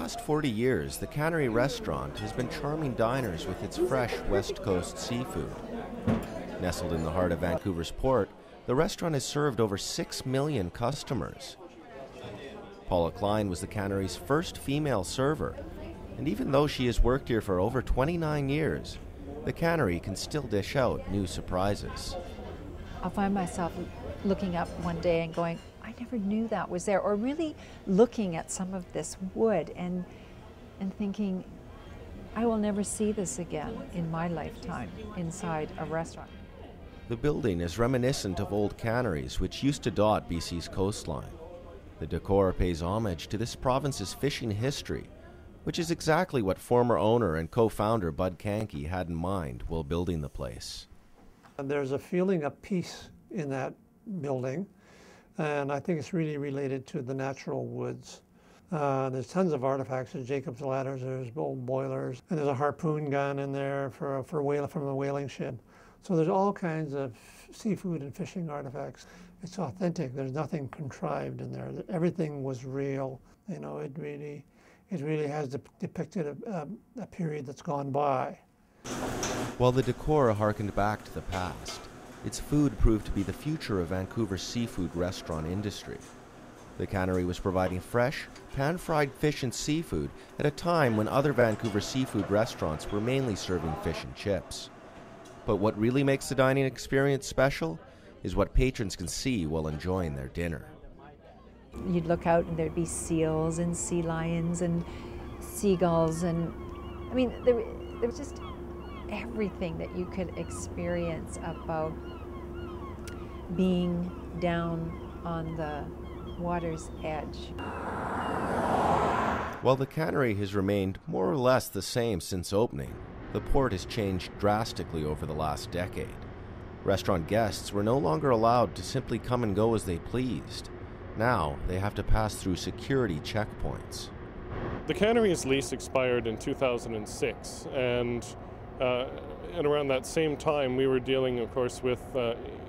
last 40 years, the Cannery restaurant has been charming diners with its fresh West Coast seafood. Nestled in the heart of Vancouver's port, the restaurant has served over 6 million customers. Paula Klein was the Cannery's first female server, and even though she has worked here for over 29 years, the Cannery can still dish out new surprises. I'll find myself looking up one day and going, I never knew that was there, or really looking at some of this wood and thinking, I will never see this again in my lifetime inside a restaurant. The building is reminiscent of old canneries which used to dot BC's coastline. The decor pays homage to this province's fishing history, which is exactly what former owner and co-founder Bud Kankey had in mind while building the place. There's a feeling of peace in that building, and I think it's really related to the natural woods. There's tons of artifacts. There's Jacob's ladders, there's old boilers, and there's a harpoon gun in there from a whaling ship. So there's all kinds of seafood and fishing artifacts. It's authentic. There's nothing contrived in there. Everything was real. You know, it really has depicted a period that's gone by. While the decor harkened back to the past, its food proved to be the future of Vancouver's seafood restaurant industry. The Cannery was providing fresh, pan-fried fish and seafood at a time when other Vancouver seafood restaurants were mainly serving fish and chips. But what really makes the dining experience special is what patrons can see while enjoying their dinner. You'd look out and there'd be seals and sea lions and seagulls, and I mean, there was just everything that you could experience about being down on the water's edge. While the Cannery has remained more or less the same since opening, the port has changed drastically over the last decade. Restaurant guests were no longer allowed to simply come and go as they pleased. Now they have to pass through security checkpoints. The Cannery's lease expired in 2006, and around that same time we were dealing, of course, with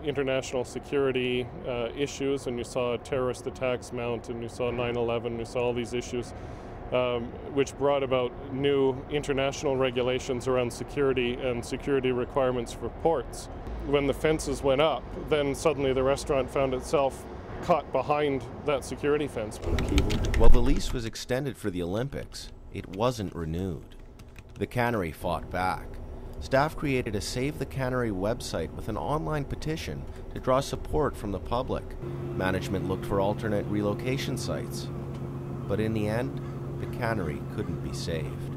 international security issues, and you saw terrorist attacks mount, and you saw 9/11, you saw all these issues, which brought about new international regulations around security and security requirements for ports. When the fences went up, then suddenly the restaurant found itself caught behind that security fence. While the lease was extended for the Olympics, it wasn't renewed. The Cannery fought back. Staff created a Save the Cannery website with an online petition to draw support from the public. Management looked for alternate relocation sites. But in the end, the Cannery couldn't be saved.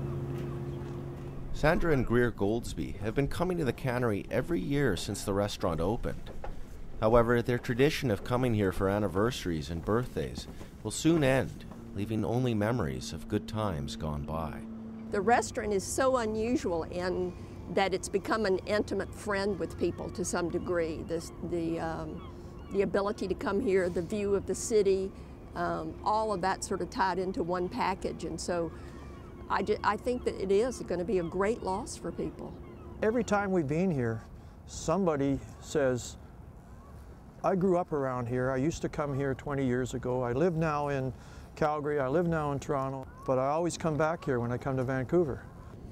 Sandra and Greer Goldsby have been coming to the Cannery every year since the restaurant opened. However, their tradition of coming here for anniversaries and birthdays will soon end, leaving only memories of good times gone by. The restaurant is so unusual in that it's become an intimate friend with people to some degree. The ability to come here, the view of the city, all of that sort of tied into one package. And so I think that it is going to be a great loss for people. Every time we've been here, somebody says, I grew up around here. I used to come here 20 years ago. I live now in Calgary. I live now in Toronto. But I always come back here when I come to Vancouver.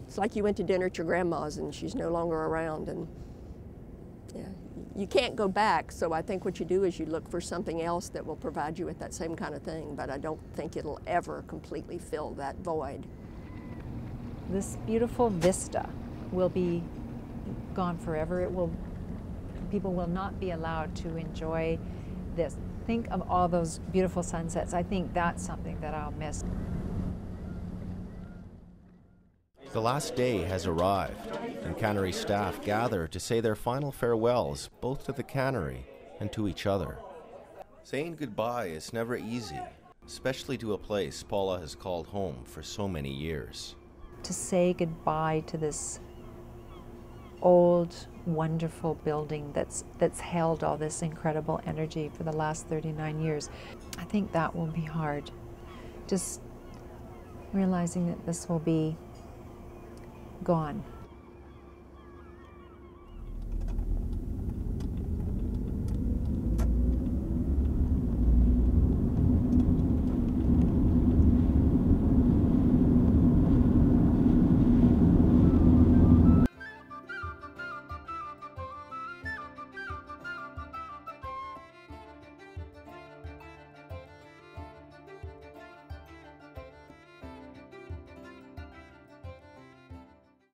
It's like you went to dinner at your grandma's and she's no longer around, and yeah, you can't go back. So I think what you do is you look for something else that will provide you with that same kind of thing, but I don't think it'll ever completely fill that void. This beautiful vista will be gone forever. People will not be allowed to enjoy this. Think of all those beautiful sunsets. I think that's something that I'll miss. The last day has arrived, and Cannery staff gather to say their final farewells both to the Cannery and to each other. Saying goodbye is never easy, especially to a place Paula has called home for so many years. To say goodbye to this old, wonderful building that's held all this incredible energy for the last 39 years, I think that will be hard. Just realizing that this will be gone.